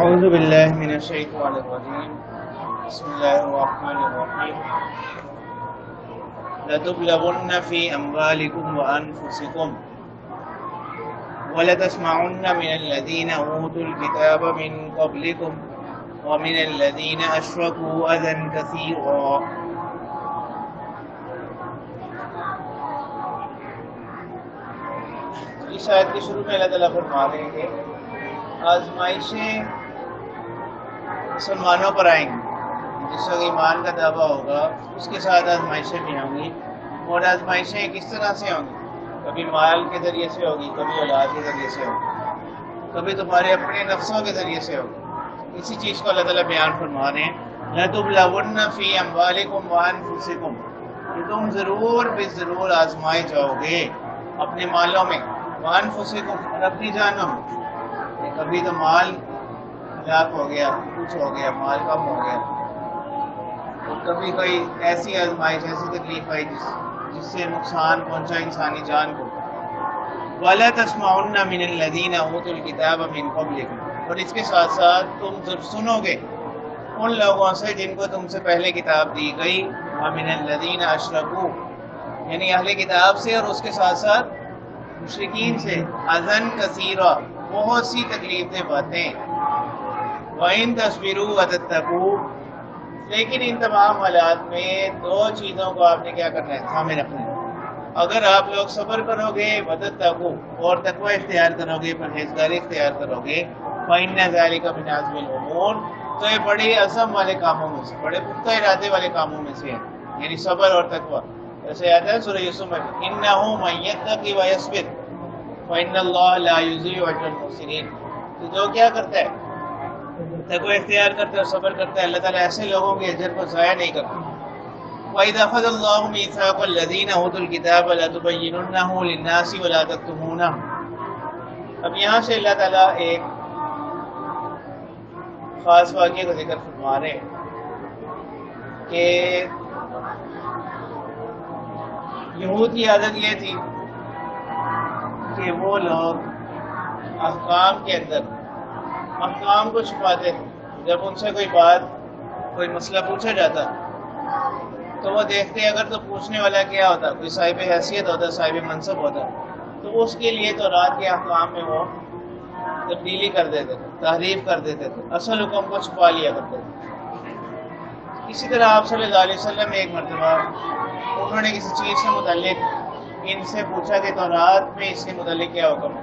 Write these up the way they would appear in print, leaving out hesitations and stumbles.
أعوذ بالله من الشيطان الرجيم بسم الله الرحمن الرحيم لتبلغن في أموالكم وأنفسكم ولتسمعن من الذين أوتوا الكتاب من قبلكم ومن الذين أشركوا أذى كثيرا. اس آیت کے شروع میں اللہ تعالیٰ فرما رہے ہیں آزمائشیں مسلمانوں پر آئیں گی. جس وقت ایمان کا دعویٰ ہوگا اس کے ساتھ آزمائشیں بھی ہوں گی، اور آزمائشیں کس طرح سے ہوں گی؟ کبھی مال کے ذریعے سے ہوگی، کبھی اولاد کے ذریعے سے ہوگی، کبھی تمہارے اپنے نفسوں کے ذریعے سے ہوگی. اسی چیز کو اللہ تعالیٰ بیان فرما رہے ہیں لَتُبْلَوُنَّ فِي أَمْوَالِكُمْ وَأَنفُسِكُمْ، کہ تم ضرور بے ضرور آزمائے جاؤ گے اپنے مالوں میں، وَأَنفُسِكُمْ، اور اپنی جانوں میں. کبھی تو مال ہلاک ہو گیا، کچھ ہو گیا، مال کم ہو گیا، اور کبھی کوئی ایسی آزمائش، ایسی تکلیف آئی جس سے نقصان پہنچا انسانی جان کو. وَلَا تَسْمَعُنَّ مِنَ الَّذِينَ أُوتُوا الْكِتَابَ مِنْ قَبْلِكُمْ، اور اس کے ساتھ ساتھ تم سنو گے ان لوگوں سے جن کو تم سے پہلے کتاب دی گئی، وَمِنَ الَّذِينَ أَشْرَكُوا، یعنی اہل کتاب سے اور اس کے ساتھ ساتھ مشرکین سے، اذًا کثیرا، بہت سی تکلیف دہ باتیں. وَإِن تَصْبِرُوا وَتَتَّقُوا، لیکن ان تمام حالات میں دو چیزوں کو آپ نے کیا کرنا ہے؟ تھامے رکھنا ہے. اگر آپ لوگ صبر کرو گے، وَتَتَّقُوا، اور تقوی اختیار کرو گے، پرہیزگاری اختیار کرو گے، فَإِنَّ ذَلِكَ مِنْ عَزْمِ الْأُمُورِ، تو یہ بڑے عزم والے کاموں میں سے، بڑے پختہ ارادے والے کاموں میں سے ہے، یعنی صبر اور تقوی. جیسے آتا ہے سورہ یوسف میں إِنَّهُ مَن يَتَّقِ وَيَصْبِرْ فَإِنَّ اللَّهَ لَا يُضِيعُ أَجْرَ الْمُحْسِنِينَ. تو جو کیا کرتا ہے؟ تقوی اختیار کرتا ہے، صبر کرتا ہے، اللہ تعالیٰ ایسے لوگوں کے اجر کو ضائع نہیں کرتا. وَإِذْ أَخَذَ اللَّهُ مِيثَاقَ الَّذِينَ أُوتُوا الْكِتَابَ لَتُبَيِّنُنَّهُ لِلنَّاسِ وَلَا تَكْتُمُونَهُ. اب یہاں سے اللہ تعالیٰ ایک خاص واقعے کا ذکر فرما رہے ہیں کہ یہود کی عادت یہ تھی کہ وہ لوگ احکام کے اندر احکام کو چھپاتے تھے. جب ان سے کوئی بات، کوئی مسئلہ پوچھا جاتا تو وہ دیکھتے اگر تو پوچھنے والا کیا ہوتا، کوئی صاحب حیثیت ہوتا، صاحب منصب ہوتا، تو اس کے لیے تو رات کے احکام میں وہ تبدیلی کر دیتے تھے، تحریف کر دیتے تھے، اصل حکم کو چھپا لیا کرتے تھے. اسی طرح آپ صلی اللہ علیہ وسلم ایک مرتبہ انہوں نے کسی چیز سے متعلق ان سے پوچھا کہ تورات میں اس کے متعلق کیا حکم ہے.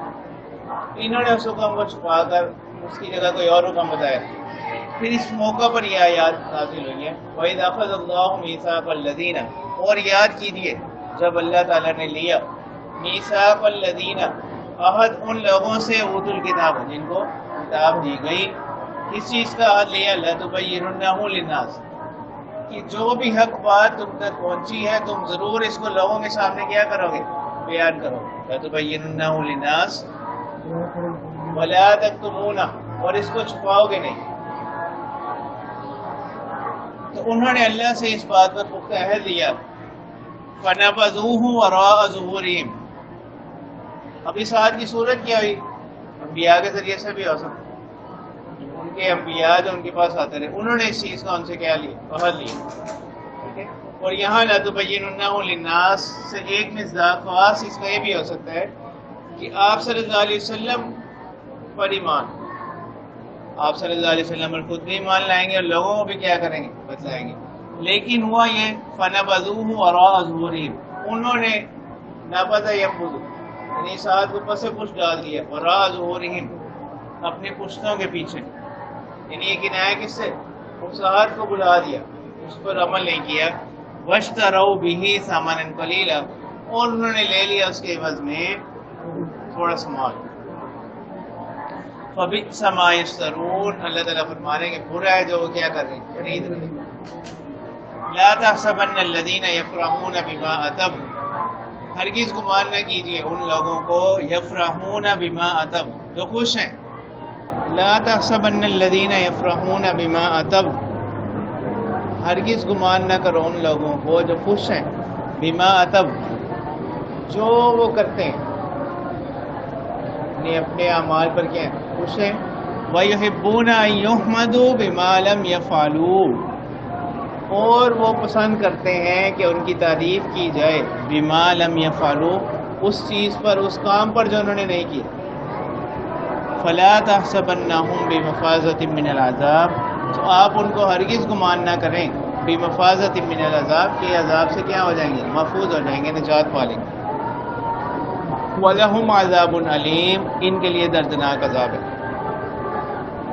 انہوں نے اس حکم کو چھپا کر اس کی جگہ کوئی اور حکم بتایا. پھر اس موقع پر یہ آیات نازل ہوئی ہے وَإِذْ أَخَذَ اللَّهُ مِيثَاقَ الَّذِينَ، اور یاد کیجیے جب اللہ تعالیٰ نے لیا میثاق الذین، عہد ان لوگوں سے اوتوا الکتاب، جن کو کتاب دی گئی. اس چیز کا عہد لیا لَتُبَيِّنُنَّهُ لِلنَّاسِ، کہ جو بھی حق بات تم تک پہنچی ہے تم ضرور اس کو لوگوں کے سامنے کیا کرو گے؟ بیان کرو گے. لَتُبَيِّنُنَّهُ لِلنَّاسِ وَلَا تَكْتُمُونَهُ، اور اس کو چھپاؤ گے نہیں. تو انہوں نے اللہ سے اس بات پر پختہ عہد لیا. فَنَبَذُوهُ وَرَاءَ ظُهُورِهِمْ. اب اس آیت کی صورت کیا ہوئی؟ انبیاء کے ذریعے سے بھی ہو سکتا، ان کے انبیاء جو ان کے پاس آتے رہے انہوں نے اس چیز کا ان سے کیا لیا؟ عہد لیا. اور یہاں لَتُبَيِّنُنَّهُ لِلنَّاسِ سے ایک مصداق خاص اس کا یہ بھی ہو سکتا ہے کہ آپ صلی اللہ علیہ وسلم پر ایمان، آپ صلی اللہ علیہ وسلم پر خود بھی ایمان لائیں گے اور لوگوں کو بھی کیا کریں گے؟ بتلائیں گے. لیکن ہوا یہ فَنَبَذُوهُ وَرَاءَ ظُهُورِهِمْ، انہوں نے نَبَذَ يَنبُذُ، یعنی اس آیت کو پس پشت ڈال دیا، وَرَاءَ ظُهُورِهِمْ، اپنی پشتوں کے پیچھے. یعنی یہ کنایہ کس سے؟ اس آیت کو بلا دیا، اس پر عمل نہیں کیا. وَاشْتَرَوْا بِهِ ثَمَنًا قَلِيلًا، اور انہوں نے لے لیا اس کے عوض میں تھوڑا سا مال. فَبِئْسَ مَا يَشْتَرُونَ، اللہ تعالیٰ فرما رہے ہیں کہ برا ہے جو وہ کیا کر رہے ہیں؟ خرید رہے ہیں. لَا تَحْسَبَنَّ الَّذِينَ يَفْرَحُونَ بِمَا أَتَوْا، ہرگز گمان نہ کیجیے ان لوگوں کو یفرحون بما اتوا، جو خوش ہیں. لا تحسبن الذین یفرحون بما اتوا، ہرگز گمان نہ کرو ان لوگوں کو جو خوش ہیں، بما اتوا، جو وہ کرتے ہیں، اپنے اعمال پر کیا خوش ہیں. وَيُحِبُّونَ أَن يُحْمَدُوا بِمَا لَمْ يَفْعَلُوا، اور وہ پسند کرتے ہیں کہ ان کی تعریف کی جائے بِمَا لَمْ يَفْعَلُوا، اس چیز پر، اس کام پر جو انہوں نے نہیں کیا. فَلَا تَحْسَبَنَّهُمْ بِمَفَازَةٍ مِّنَ الْعَذَابِ، تو آپ ان کو ہرگز گمان نہ کریں بِمَفَازَةٍ مِّنَ الْعَذَابِ، کہ عذاب سے کیا ہو جائیں گے؟ محفوظ ہو جائیں گے، نجات پا لیں گے. وَلَهُمْ عَذَابٌ عَلِيمٌ، ان کے لیے دردناک عذاب ہے.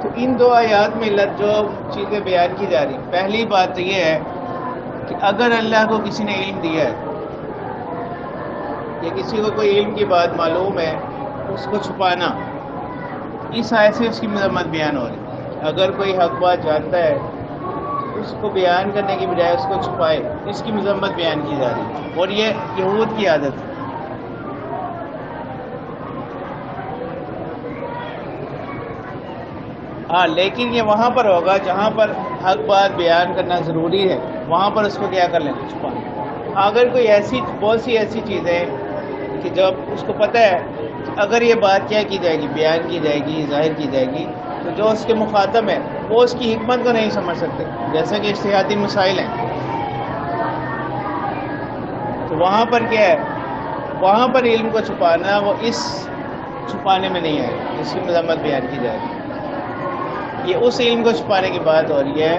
تو ان دو آیات میں جو چیزیں بیان کی جا رہی ہیں، پہلی بات تو یہ ہے کہ اگر اللہ کو کسی نے علم دیا ہے یا کسی کو کوئی علم کی بات معلوم ہے، اس کو چھپانا، اس آیت سے اس کی مذمت بیان ہو رہی ہے. اگر کوئی حق بات جانتا ہے اس کو بیان کرنے کی بجائے اس کو چھپائے، اس کی مذمت بیان کی جا رہی ہے، اور یہ یہود کی عادت ہے. ہاں، لیکن یہ وہاں پر ہوگا جہاں پر حق بات بیان کرنا ضروری ہے، وہاں پر اس کو کیا کر لینا؟ چھپانا. اگر کوئی ایسی بہت سی ایسی چیزیں کہ جب اس کو پتہ ہے اگر یہ بات کیا کی جائے گی، بیان کی جائے گی، ظاہر کی جائے گی، تو جو اس کے مخاطب ہیں وہ اس کی حکمت کو نہیں سمجھ سکتے، جیسا کہ اجتہادی مسائل ہیں. تو وہاں پر کیا ہے؟ وہاں پر علم کو چھپانا، وہ اس چھپانے میں نہیں ہے، اس کی مذمت بیان کی جائے گی. یہ اس علم کو چھپانے کی بات ہو رہی ہے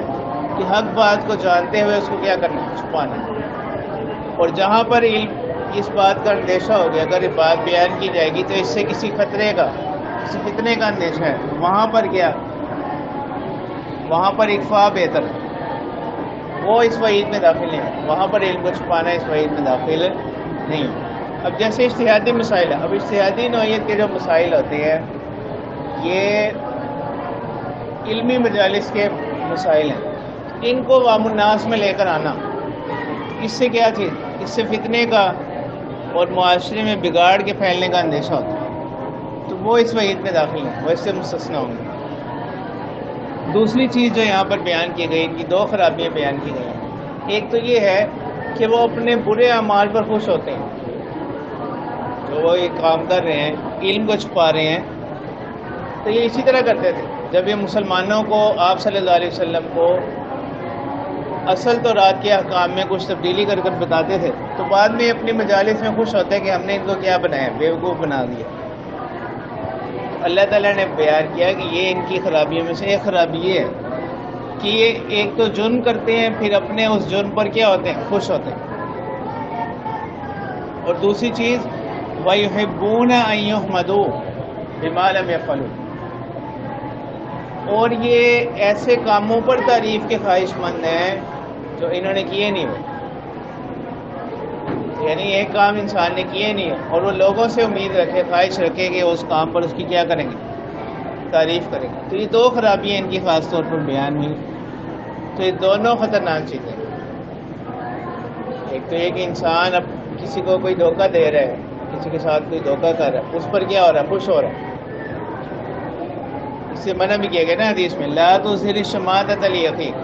کہ حق بات کو جانتے ہوئے اس کو کیا کرنا؟ چھپانا. اور جہاں پر علم اس بات کا اندیشہ ہو گیا، اگر یہ بات بیان کی جائے گی تو اس سے کسی خطرے کا، کسی فتنے کا اندیشہ ہے، وہاں پر کیا؟ وہاں پر اخفاء بہتر ہے، وہ اس وعید میں داخل نہیں ہے. وہاں پر علم کو چھپانا اس وعید میں داخل نہیں ہے. اب جیسے اجتہادی مسائل ہے، اب اجتہادی نوعیت کے جو مسائل ہوتے ہیں یہ علمی مجالس کے مسائل ہیں، ان کو عوام الناس میں لے کر آنا، اس سے کیا چیز؟ اس سے فتنے کا اور معاشرے میں بگاڑ کے پھیلنے کا اندیشہ ہوتا ہے، تو وہ اس وعید میں داخل ہیں، وہ اس سے مستثنیٰ ہوں گے. دوسری چیز جو یہاں پر بیان کی گئی، ان کی دو خرابیاں بیان کی گئی ہیں. ایک تو یہ ہے کہ وہ اپنے برے اعمال پر خوش ہوتے ہیں، جو وہ یہ کام کر رہے ہیں، علم کو چھپا رہے ہیں. تو یہ اسی طرح کرتے تھے جب یہ مسلمانوں کو، آپ صلی اللہ علیہ وسلم کو اصل تو رات کے احکام میں کچھ تبدیلی کر کر بتاتے تھے، تو بعد میں اپنی مجالس میں خوش ہوتے ہیں کہ ہم نے ان کو کیا بنایا؟ بیوقوف بنا دیا. اللہ تعالیٰ نے بیان کیا کہ یہ ان کی خرابیوں میں سے ایک خرابی یہ ہے کہ یہ ایک تو جرم کرتے ہیں، پھر اپنے اس جرم پر کیا ہوتے ہیں؟ خوش ہوتے ہیں. اور دوسری چیز وَيُحِبُّونَ أَن يُحْمَدُوا بِمَا لَمْ يَفْعَلُوا، اور یہ ایسے کاموں پر تعریف کے خواہش مند ہیں جو انہوں نے کیے نہیں ہوئے. یعنی ایک کام انسان نے کیے نہیں ہے اور وہ لوگوں سے امید رکھے، خواہش رکھے کہ اس کام پر اس کی کیا کریں گے؟ تعریف کریں گے. تو یہ دو خرابیاں ان کی خاص طور پر بیان ہوئی. تو یہ دونوں خطرناک چیزیں. ایک تو یہ کہ انسان اب کسی کو کوئی دھوکہ دے رہا ہے، کسی کے ساتھ کوئی دھوکہ کر رہا ہے، اس پر کیا ہو رہا ہے؟ خوش ہو رہا ہے. اس سے منع بھی کیا گیا نا حدیث میں، لا تظہر الشماتۃ لاخیک،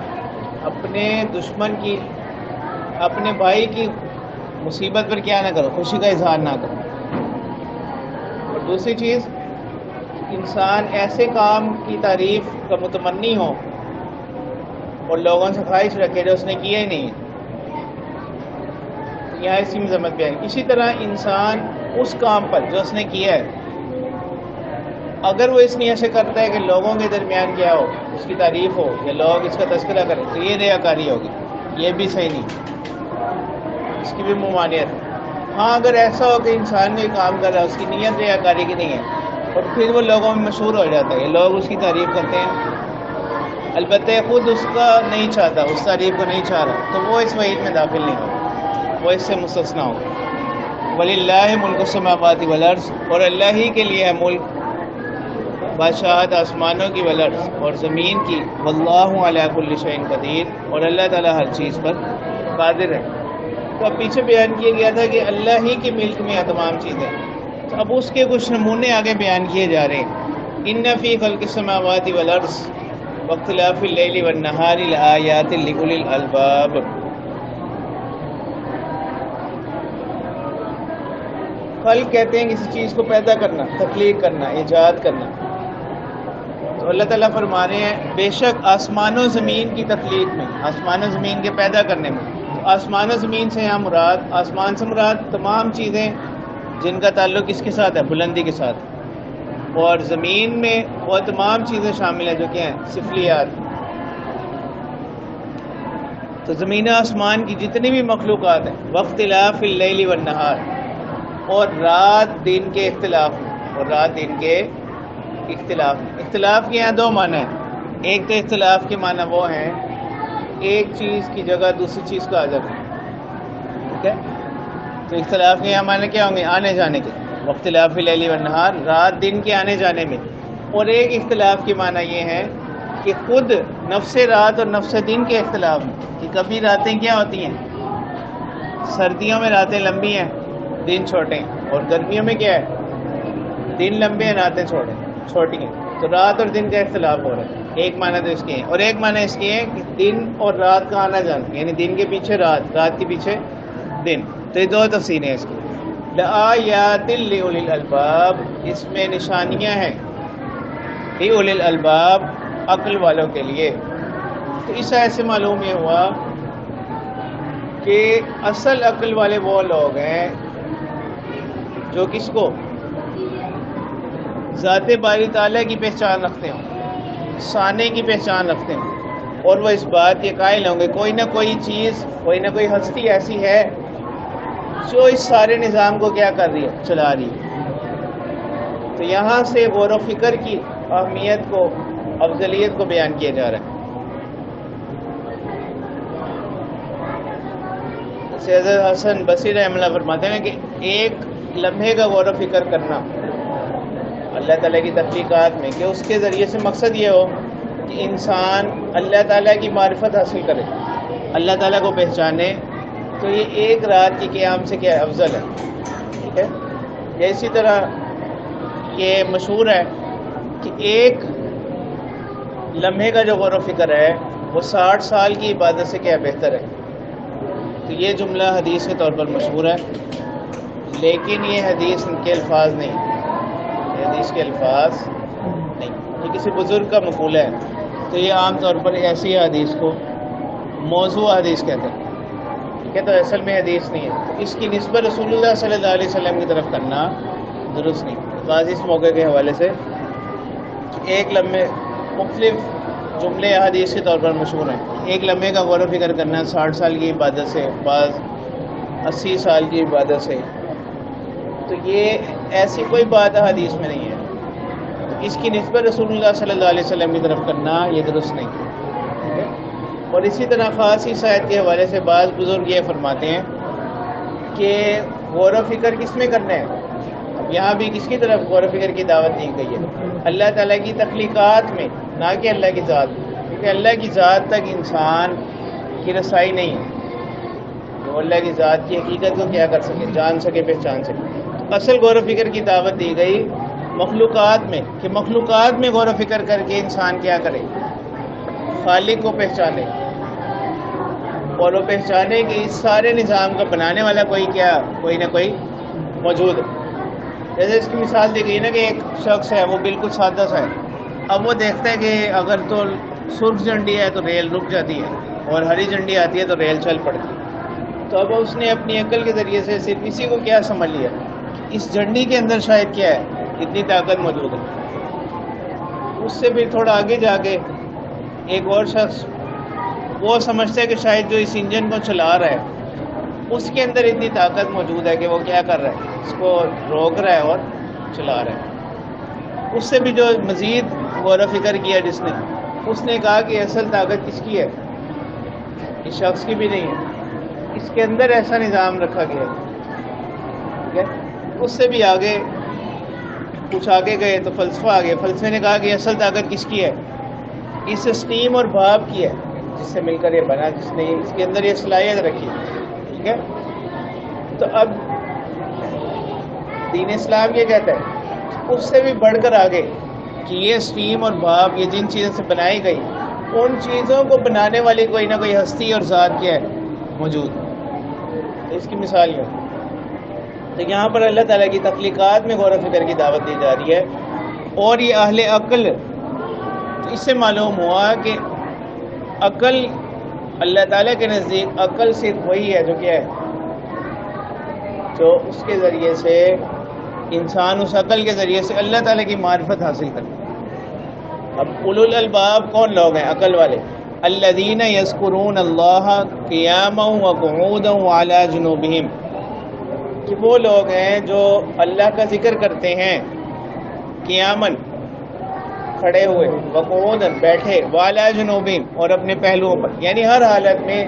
اپنے دشمن کی، اپنے بھائی کی مصیبت پر کیا نہ کرو؟ خوشی کا اظہار نہ کرو. اور دوسری چیز، انسان ایسے کام کی تعریف کا متمنی ہو اور لوگوں سے خواہش رکھے جو اس نے کیا ہی نہیں. یہاں اسی مذمت بیان. اسی طرح انسان اس کام پر جو اس نے کیا ہے، اگر وہ اس نیت سے کرتا ہے کہ لوگوں کے درمیان کیا ہو؟ اس کی تعریف ہو یا لوگ اس کا تذکرہ کریں، تو یہ ریاکاری ہوگی. یہ بھی صحیح نہیں، اس کی بھی ممانعت ہے. ہاں اگر ایسا ہو کہ انسان کوئی کام کر رہا ہے، اس کی نیت ریاکاری کی نہیں ہے اور پھر وہ لوگوں میں مشہور ہو جاتا ہے، لوگ اس کی تعریف کرتے ہیں، البتہ خود اس کا نہیں چاہتا، اس تعریف کو نہیں چاہ رہا، تو وہ اس وعید میں داخل نہیں ہوگا، وہ اس سے مستثنیٰ ہوگا. وَلِلَّهِ مُلْكُ السَّمَاوَاتِ وَالْأَرْضِ، اور اللہ ہی کے لیے ہے ملک، بادشاہت آسمانوں کی والارض اور زمین کی، واللہ علی کل شیء قدیر، اور اللہ تعالیٰ ہر چیز پر قادر ہے. تو اب پیچھے بیان کیا گیا تھا کہ اللہ ہی کے ملک میں تمام چیزیں، تو اب اس کے کچھ نمونے آگے بیان کیے جا رہے ہیں. ان فی خلق السماوات والارض واختلاف اللیل والنہار لآیات لأولی الالباب. خلق کہتے ہیں کسی چیز کو پیدا کرنا، تخلیق کرنا، ایجاد کرنا. تو تو اللہ تعالیٰ فرما رہے ہیں بے شک آسمان و زمین کی تخلیق میں، آسمان و زمین کے پیدا کرنے میں، آسمان و زمین سے یہاں مراد، آسمان سے مراد تمام چیزیں جن کا تعلق اس کے ساتھ ہے، بلندی کے ساتھ، اور زمین میں وہ تمام چیزیں شامل ہیں جو کہ ہیں سفلیات۔ تو زمین آسمان کی جتنی بھی مخلوقات ہیں، واختلاف اللیل والنہار، اور رات دن کے اختلاف میں، اور رات دن کے اختلاف میں۔ اختلاف کے یہاں دو معنی ہیں، ایک تو اختلاف کے معنی وہ ہیں ایک چیز کی جگہ دوسری چیز کا آ جانا، ٹھیک ہے؟ تو اختلاف کے یہاں معنی کیا ہوں گے؟ آنے جانے کے، واختلاف اللیل والنہار، رات دن کے آنے جانے میں۔ اور ایک اختلاف کے معنی یہ ہے کہ خود نفس رات اور نفس دن کے اختلاف میں، کہ کبھی راتیں کیا ہوتی ہیں، سردیوں میں راتیں لمبی ہیں دن چھوٹے ہیں، اور گرمیوں میں کیا ہے، دن لمبے ہیں راتیں چھوٹی ہیں، تو رات اور دن کا اختلاف ہو رہا ہے۔ ایک معنی تو اس کے ہیں، اور ایک معنی اس کے ہے کہ دن اور رات کا آنا جانا، یعنی دن کے پیچھے رات، رات کے پیچھے دن۔ تو یہ دو تفسیریں ہیں اس کی۔ لآیات لأولی الالباب، اس میں نشانیاں ہیں لأولی الالباب، عقل والوں کے لیے۔ تو اس آیت سے معلوم یہ ہوا کہ اصل عقل والے وہ لوگ ہیں جو کس کو؟ ذات باری تعالیٰ کی پہچان رکھتے ہوں، سانے کی پہچان رکھتے ہوں، اور وہ اس بات کے قائل ہوں گے کوئی نہ کوئی چیز، کوئی نہ کوئی ہستی ایسی ہے جو اس سارے نظام کو کیا کر رہی ہے، چلا رہی ہے۔ تو یہاں سے غور و فکر کی اہمیت کو، افضلیت کو بیان کیا جا رہا ہے۔ حضرت حسن بصری رحمہ اللہ فرماتے ہیں کہ ایک لمحے کا غور و فکر کرنا اللہ تعالیٰ کی تخلیقات میں، کہ اس کے ذریعے سے مقصد یہ ہو کہ انسان اللہ تعالیٰ کی معرفت حاصل کرے، اللہ تعالیٰ کو پہچانے، تو یہ ایک رات کی قیام سے کیا افضل ہے، ٹھیک ہے؟ یا اسی طرح یہ مشہور ہے کہ ایک لمحے کا جو غور و فکر ہے وہ 60 سال کی عبادت سے کیا بہتر ہے۔ تو یہ جملہ حدیث کے طور پر مشہور ہے، لیکن یہ حدیث کے الفاظ نہیں، یہ حدیث کے الفاظ نہیں، یہ کسی بزرگ کا مقولہ ہے۔ تو یہ عام طور پر ایسی حدیث کو موضوع حدیث کہتے ہیں، ٹھیک ہے؟ تو اصل میں حدیث نہیں ہے، تو اس کی نسبت رسول اللہ صلی اللہ علیہ وسلم کی طرف کرنا درست نہیں۔ بعض اس موقع کے حوالے سے ایک لمحے، مختلف جملے حدیث کے طور پر مشہور ہیں، ایک لمحے کا غور و فکر کرنا 60 سال کی عبادت سے، بعض 80 سال کی عبادت سے، تو یہ ایسی کوئی بات حدیث میں نہیں ہے، اس کی نسبت رسول اللہ صلی اللہ علیہ وسلم کی طرف کرنا یہ درست نہیں ہے۔ اور اسی طرح خاص اس آیت کے حوالے سے بعض بزرگ یہ فرماتے ہیں کہ غور و فکر کس میں کرنا ہے؟ اب یہاں بھی کس کی طرف غور و فکر کی دعوت دی گئی ہے؟ اللہ تعالیٰ کی تخلیقات میں، نہ کہ اللہ کی ذات، کیونکہ اللہ کی ذات تک انسان کی رسائی نہیں ہے، وہ اللہ کی ذات کی حقیقت کو کیا کر سکے، جان سکے، پہچان سکے۔ اصل غور و فکر کی دعوت دی گئی مخلوقات میں، کہ مخلوقات میں غور و فکر کر کے انسان کیا کرے، خالق کو پہچانے، اور وہ پہچانے کہ اس سارے نظام کا بنانے والا کوئی نہ کوئی موجود ہے۔ جیسے اس کی مثال دی گئی نا کہ ایک شخص ہے، وہ بالکل سادہ سا ہے، اب وہ دیکھتا ہے کہ اگر تو سرخ جھنڈی ہے تو ریل رک جاتی ہے، اور ہری جھنڈی آتی ہے تو ریل چل پڑتی ہے۔ تو اب اس نے اپنی عقل کے ذریعے سے صرف اسی کو کیا سمجھ لیا، اس جھنڈی کے اندر شاید کیا ہے، اتنی طاقت موجود ہے۔ اس سے بھی تھوڑا آگے جا کے ایک اور شخص وہ سمجھتا ہے کہ شاید جو اس انجن کو چلا رہا ہے اس کے اندر اتنی طاقت موجود ہے کہ وہ کیا کر رہا ہے، اس کو روک رہا ہے اور چلا رہا ہے۔ اس سے بھی جو مزید غور و فکر کیا جس نے، اس نے کہا کہ اصل طاقت کس کی ہے، اس شخص کی بھی نہیں ہے، اس کے اندر ایسا نظام رکھا گیا ہے، ٹھیک ہے؟ اس سے بھی آگے کچھ آگے گئے تو فلسفہ آ گیا، فلسفے نے کہا کہ اصل طاقت کس کی ہے، اس اسٹیم اور بھاپ کی ہے جس سے مل کر یہ بنا، جس نے اس کے اندر یہ صلاحیت رکھی، ٹھیک ہے؟ تو اب دین اسلام یہ کہتا ہے اس سے بھی بڑھ کر آگے کہ یہ اسٹیم اور بھاپ یہ جن چیزوں سے بنائی گئی، ان چیزوں کو بنانے والی کوئی نہ کوئی ہستی اور ذات کیا ہے، موجود۔ تو اس کی مثال یہ ہے۔ تو یہاں پر اللہ تعالیٰ کی تخلیقات میں غور و فکر کی دعوت دی جا رہی ہے، اور یہ اہل عقل اس سے معلوم ہوا کہ عقل اللہ تعالیٰ کے نزدیک عقل صرف وہی ہے جو کیا ہے، جو اس کے ذریعے سے انسان اس عقل کے ذریعے سے اللہ تعالیٰ کی معرفت حاصل کرتا ہے۔ اب اولو الالباب کون لوگ ہیں؟ عقل والے، الذین یذکرون اللہ قیاما وقعودا وعلی جنوبہم، کہ وہ لوگ ہیں جو اللہ کا ذکر کرتے ہیں قیامن کھڑے ہوئے، وقعودا بیٹھے، وعلی جنوبہم اور اپنے پہلوؤں پر، یعنی ہر حالت میں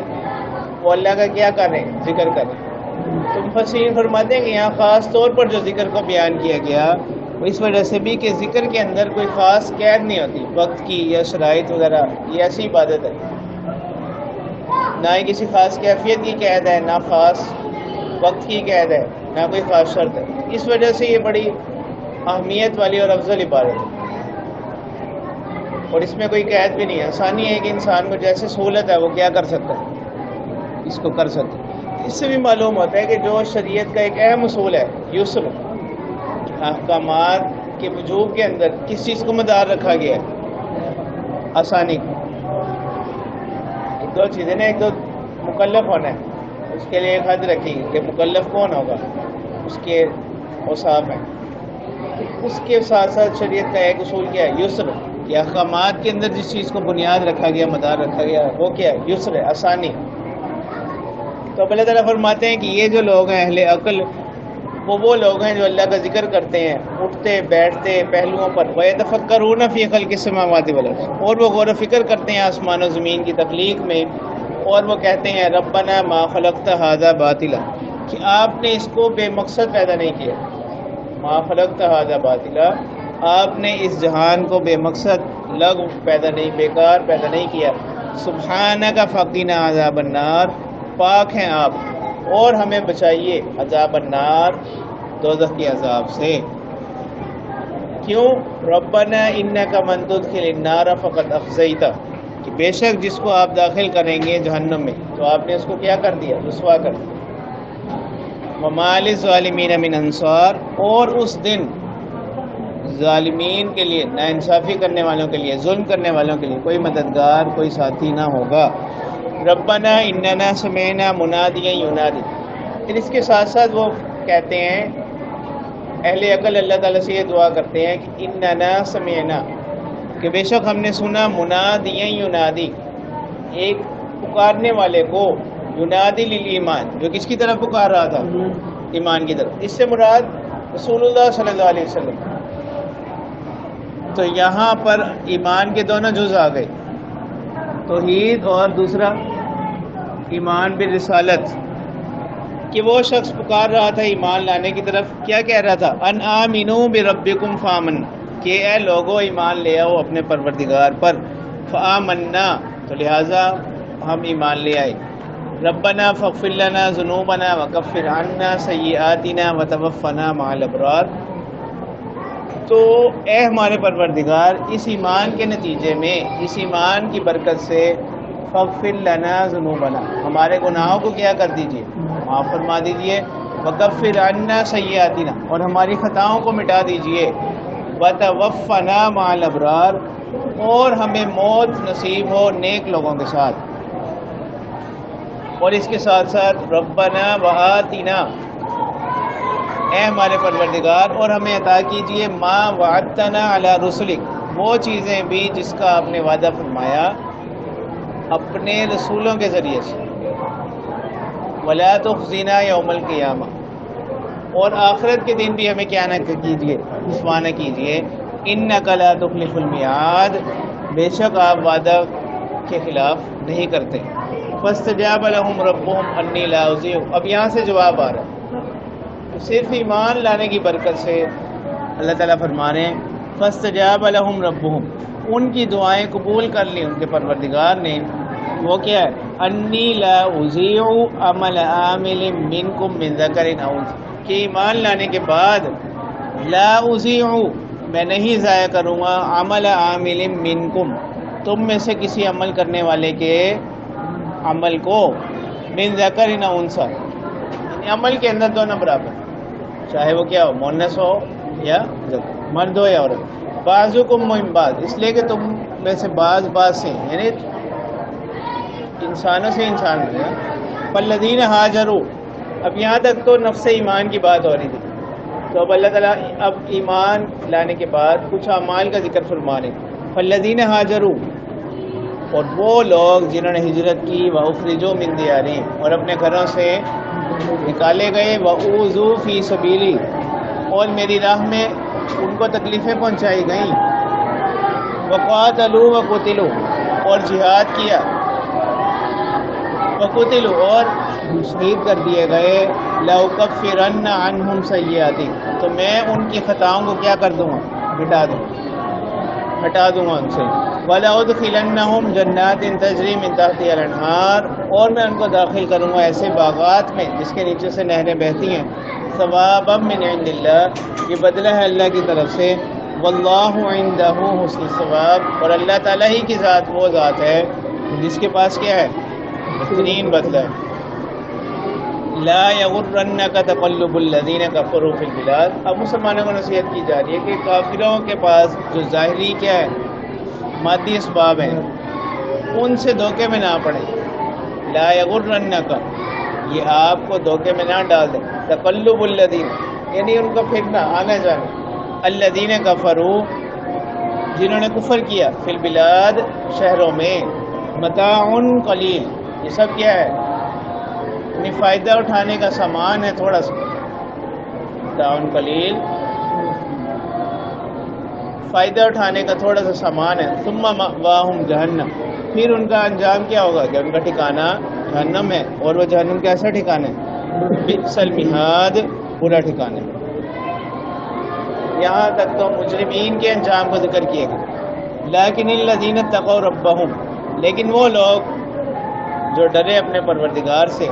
وہ اللہ کا کیا کر رہے ہیں؟ ذکر کر رہے ہیں۔ تو مفسرین فرماتے ہیں کہ یہاں خاص طور پر جو ذکر کو بیان کیا گیا وہ اس وجہ سے بھی کہ ذکر کے اندر کوئی خاص قید نہیں ہوتی وقت کی یا شرائط وغیرہ، یہ ایسی عبادت ہے، نہ ہی کسی خاص کیفیت کی قید ہے، نہ خاص وقت کی قید ہے، نہ کوئی خاص شرط ہے۔ اس وجہ سے یہ بڑی اہمیت والی اور افضل عبادت ہے، اور اس میں کوئی قید بھی نہیں ہے، آسانی ہے کہ انسان کو جیسے سہولت ہے وہ کیا کر سکتا ہے، اس کو کر سکتا ہے۔ اس سے بھی معلوم ہوتا ہے کہ جو شریعت کا ایک اہم اصول ہے یسر، احکامات کے وجوب کے اندر کس چیز کو مدار رکھا گیا ہے؟ آسانی کو۔ ایک دو چیزیں نا، ایک تو مکلف ہونا ہے، اس کے لیے ایک حد رکھی کہ مکلف کون ہوگا، اس کے اوصاف ہیں۔ اس کے ساتھ ساتھ شریعت کا ایک اصول کیا ہے؟ یسر، کہ احکامات کے اندر جس چیز کو بنیاد رکھا گیا، مدار رکھا گیا، وہ کیا ہے؟ یسر ہے، آسانی۔ تو اللہ تعالیٰ فرماتے ہیں کہ یہ جو لوگ ہیں اہل عقل، وہ لوگ ہیں جو اللہ کا ذکر کرتے ہیں اٹھتے بیٹھتے پہلوؤں پر، وَيَتَفَكَّرُونَ فِي خَلْقِ السَّمَاوَاتِ وَالْأَرْضِ، اور وہ غور و فکر کرتے ہیں آسمان و زمین کی تخلیق میں، اور وہ کہتے ہیں ربنا ما خلقت هذا باطلا، کہ آپ نے اس کو بے مقصد پیدا نہیں کیا، ما خلقت هذا باطلا، آپ نے اس جہان کو بے مقصد لغو پیدا نہیں، بیکار پیدا نہیں کیا، سبحانک فقنا عذاب النار، پاک ہیں آپ اور ہمیں بچائیے عذاب النار، دوزخ کے عذاب سے۔ کیوں؟ ربنا انک من تدخل النار فقد اخزیتہ، کہ بے شک جس کو آپ داخل کریں گے جہنم میں تو آپ نے اس کو کیا کر دیا؟ رسوا کر دیا۔ وما للظالمین من انصار، اور اس دن ظالمین کے لیے، ناانصافی کرنے والوں کے لیے، ظلم کرنے والوں کے لیے کوئی مددگار، کوئی ساتھی نہ ہوگا۔ ربنا اننا سمعنا منادیا ینادی، پھر اس کے ساتھ ساتھ وہ کہتے ہیں اہل عقل اللہ تعالیٰ سے یہ دعا کرتے ہیں کہ اننا سمعنا، کہ بے شک ہم نے سنا، منادیا ینادی، ایک پکارنے والے کو، ینادی للایمان، جو کس کی طرف پکار رہا تھا؟ ایمان کی طرف۔ اس سے مراد رسول اللہ صلی اللہ علیہ وسلم۔ تو یہاں پر ایمان کے دونوں جز آ گئے، توحید اور دوسرا ایمان بالرسالت، کہ وہ شخص پکار رہا تھا ایمان لانے کی طرف، کیا کہہ رہا تھا؟ ان آمنوا بربکم فآمنا، کہ اے لوگو ایمان لے آؤ اپنے پروردگار پر، فآمنا، تو لہٰذا ہم ایمان لے آئے۔ ربنا فاغفر لنا ذنوبنا وکفر عنا سیئاتنا وتوفنا مع الابرار، تو اے ہمارے پروردگار اس ایمان کے نتیجے میں، اس ایمان کی برکت سے، فاغفر لنا ذنوبنا، ہمارے گناہوں کو کیا کر دیجئے؟ معاف فرما دیجئے، وکفر عنا سیئاتنا، اور ہماری خطاؤں کو مٹا دیجئے، وتوفنا مع الابرار، اور ہمیں موت نصیب ہو نیک لوگوں کے ساتھ۔ اور اس کے ساتھ ساتھ ربنا وآتنا، اے ہمارے پروردگار اور ہمیں عطا کیجئے، ما وعدتنا علی رسلک، وہ چیزیں بھی جس کا آپ نے وعدہ فرمایا اپنے رسولوں کے ذریعے سے، ولا تخزنا یوم القیامہ، اور آخرت کے دن بھی ہمیں کیا نہ کیجئے، رسوا نہ کیجئے، انک لا تخلف الميعاد، بے شک آپ وعدہ کے خلاف نہیں کرتے۔ فاستجاب لهم ربهم انی لا اضیع، اب یہاں سے جواب آ رہا ہے، صرف ایمان لانے کی برکت سے اللہ تعالیٰ فرما رہے ہیں فاستجاب لهم ربهم، ان کی دعائیں قبول کر لی ان کے پروردگار نے، وہ کیا ہے؟ انی لا اضیع عمل عامل منکم من ذکر او انثى، کہ ایمان لانے کے بعد لا اضیع، میں نہیں ضائع کروں گا، عمل عامل منکم، تم میں سے کسی عمل کرنے والے کے عمل کو، من ذکر او انثى، یعنی عمل کے اندر دونوں برابر، چاہے وہ کیا ہو، مؤنث ہو یا ذکر، مرد ہو یا عورت، بعضکم من بعض، اس لیے کہ تم میں سے بعض سے یعنی انسانوں سے انسان بنے. فالذین ہاجروا، اب یہاں تک تو نفس ایمان کی بات ہو رہی تھی. تو اب اللہ تعالیٰ اب ایمان لانے کے بعد کچھ اعمال کا ذکر فرما رہے. فالذین ہاجروا، اور وہ لوگ جنہوں نے ہجرت کی، واخرجوا من دیارہم، اور اپنے گھروں سے نکالے گئے، واوذوا فی سبیلی، اور میری راہ میں ان کو تکلیفیں پہنچائی گئیں، وقاتلوا وقتلوا، اور جہاد کیا، وقتلوا، اور شہید کر دیے گئے، لأکفرن عنہم سیئاتہم، تو میں ان کی خطاؤں کو کیا کر دوں گا، ہٹا دوں گا ان سے. وَلَأُدْخِلَنَّهُمْ جَنَّاتٍ تَجْرِي مِن تَحْتِهَا الْأَنْهَارُ، اور میں ان کو داخل کروں گا ایسے باغات میں جس کے نیچے سے نہریں بہتی ہیں. ثوابا من عند اللہ، یہ بدلہ ہے اللہ کی طرف سے. واللہ عندہ حسن الثواب، اور اللہ تعالیٰ ہی کی ذات وہ ذات ہے جس کے پاس کیا ہے، بہترین بدلہ ہے. لا یغرنک تقلب الذین کفروا فی البلاد، اب مسلمانوں کو نصیحت کی جا رہی ہے کہ کافروں کے پاس جو ظاہری کیا ہے، مادی اسباب ہیں، ان سے دھوکے میں نہ پڑے. لا یغرنک، یہ آپ کو دھوکے میں نہ ڈال دیں. تقلب الذین، یعنی ان کا پھرنا، آنا جانا. الذین کفروا، جنہوں نے کفر کیا، فی البلاد، شہروں میں. متاع قلیل، یہ سب کیا ہے، یعنی فائدہ اٹھانے کا سامان ہے تھوڑا سا. متاع قلیل، فائدہ اٹھانے کا تھوڑا سا سامان ہے. ثم مأواہم جہنم، پھر ان کا انجام کیا ہوگا کہ ان کا ٹھکانہ جہنم ہے. اور وہ جہنم کیسا ٹھکانہ ہے، بئس المہاد، برا ٹھکانہ. یہاں تک تو مجرمین کے انجام کو ذکر کیے گا. لیکن الذین اتقوا ربہم، لیکن وہ لوگ جو ڈرے اپنے پروردگار سے،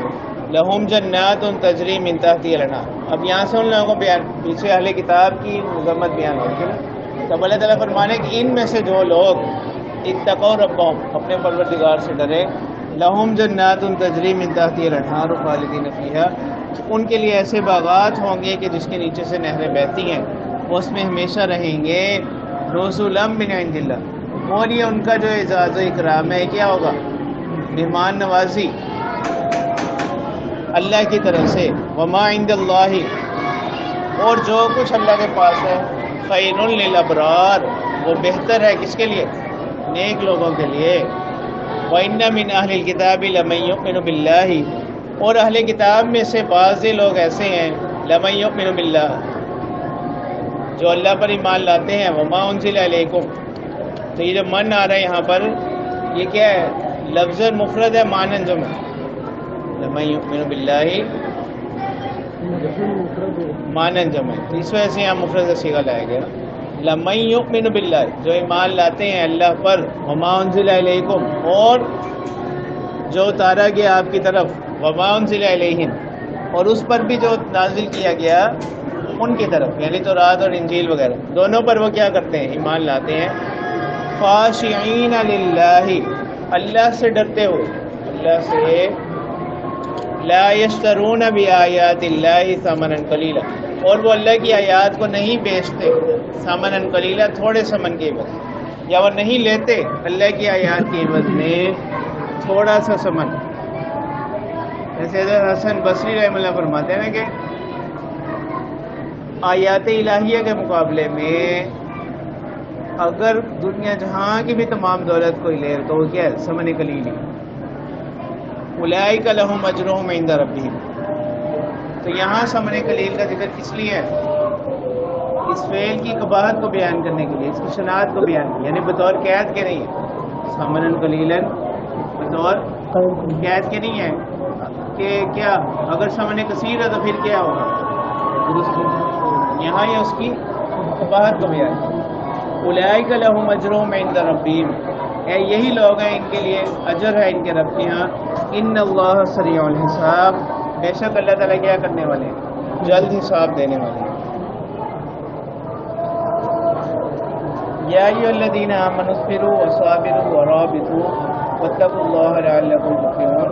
لہم جنات تجری من تحتہا الانہار. اب یہاں سے ان لوگوں کو بیان، پیچھے اہل کتاب کی مذمت بیان ہوئی تھی نا، تو اللہ تعالیٰ فرمانے کہ ان میں سے جو لوگ اتقوا ربہم، اپنے پروردگار سے ڈرے، لہم جنات تجری من تحتہا الانہار خالدین فیہا، ان کے لیے ایسے باغات ہوں گے کہ جس کے نیچے سے نہریں بہتی ہیں، وہ اس میں ہمیشہ رہیں گے. نزلا من عند اللہ، اور یہ ان کا جو اعزاز و اکرام ہے کیا ہوگا، مہمان نوازی اللہ کی طرف سے. وما عند اللہ، اور جو کچھ اللہ کے پاس ہے، خیر للابرار، وہ بہتر ہے کس کے لیے، نیک لوگوں کے لیے. وَإِنَّ مِنْ أَهْلِ الْكِتَابِ لَمَن يُؤْمِنُ بِاللَّهِ، اور اہل کتاب میں سے بعض لوگ ایسے ہیں، لَمَن يُؤْمِنُ بِاللَّهِ، جو اللہ پر ایمان لاتے ہیں. وما انزل علیکم، تو یہ جو من آ رہا ہے یہاں پر، یہ کیا ہے، لفظ مفرد ہے، معنی جمع. لمن یؤمن باللہ، معنی جمع، اس وجہ سے یہاں مفرد صیغہ لایا گیا. لمن یؤمن باللہ، جو ایمان لاتے ہیں اللہ پر. وما انزل علیکم، اور جو اتارا گیا آپ کی طرف. وما انزل علیہم، اور اس پر بھی جو نازل کیا گیا ان کی طرف، یعنی تورات اور انجیل وغیرہ، دونوں پر وہ کیا کرتے ہیں، ایمان لاتے ہیں. خاشعین للہ، اللہ سے ڈرتے ہوئے، اللہ سے. لا یشترون بآیات اللہ ثمنا قلیلا، اور وہ اللہ کی آیات کو نہیں بیچتے، ثمنا قلیلا، تھوڑے ثمن کے عوض، یا وہ نہیں لیتے اللہ کی آیات کے عوض میں تھوڑا سا ثمن. جیسے حسن بصری رحمہ اللہ فرماتے ہیں کہ آیات الہیہ کے مقابلے میں اگر دنیا جہاں کی بھی تمام دولت کوئی لے تو وہ کیا ہے، ثمن قلیل. اولئک لہم اجرہم عند ربہم، تو یہاں ثمن قلیل کا ذکر کس لیے ہے، اس فعل کی قباحت کو بیان کرنے کے لیے، اس کی شناعت کو بیان کیا، یعنی بطور قید کے نہیں ہے. ثمن قلیلا بطور قید کے نہیں ہے کہ کیا اگر ثمن کثیر ہے تو پھر کیا ہوگا، یہاں یہ اس کی قباحت کو بیان کیا. اولئک لہم اجرہم عند ربہم، یہی لوگ ہیں ان کے لیے اجر ہے ان کے رب کے ہاں. ان اللہ سریع الحساب، بے شک اللہ تعالیٰ کیا کرنے والے ہیں، جلد حساب دینے والے ہیں. یا ایھا الذین آمنوا اصبروا وصابروا ورابطوا واتقوا اللہ لعلکم تفلحون.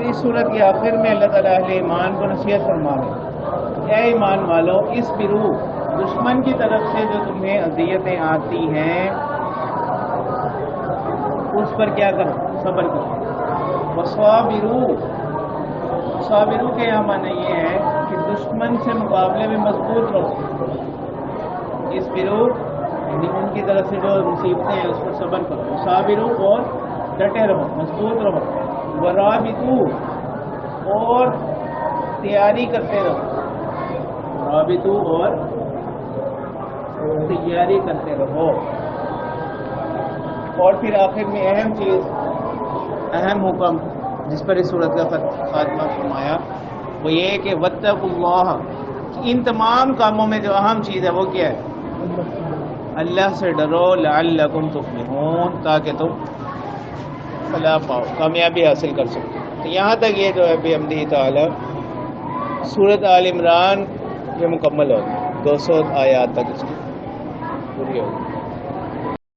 اس سورت کے آخر میں اللہ تعالیٰ اہل ایمان کو نصیحت فرما رہے، اے ایمان والو، اصبروا، دشمن کی طرف سے جو تمہیں اذیتیں آتی ہیں اس پر کیا کرو؟ صبر کرو. وصابرو، صابرو کے یہاں معنی یہ ہے کہ دشمن سے مقابلے میں مضبوط رہو. اس برو یعنی ان کی طرف سے جو مصیبتیں ہیں اس پر صبر کرو. صابرو اور ڈٹے رہو، مضبوط رہو. ورابطو اور تیاری کرتے رہو. رابطو اور تیاری کرتے رہو. اور پھر آخر میں اہم چیز، اہم حکم جس پر اس صورت کا خاتمہ فرمایا وہ یہ کہ واتقوا اللہ، ان تمام کاموں میں جو اہم چیز ہے وہ کیا ہے؟ اللہ سے ڈرو. لعلکم تفلحون، تاکہ تم فلاح پاؤ، کامیابی حاصل کر سکو. تو یہاں تک یہ جو ہے بحمدہ تعالی سورۃ آل عمران یہ مکمل ہوگی. 200 آیات تک اس کی پوری ہوگی.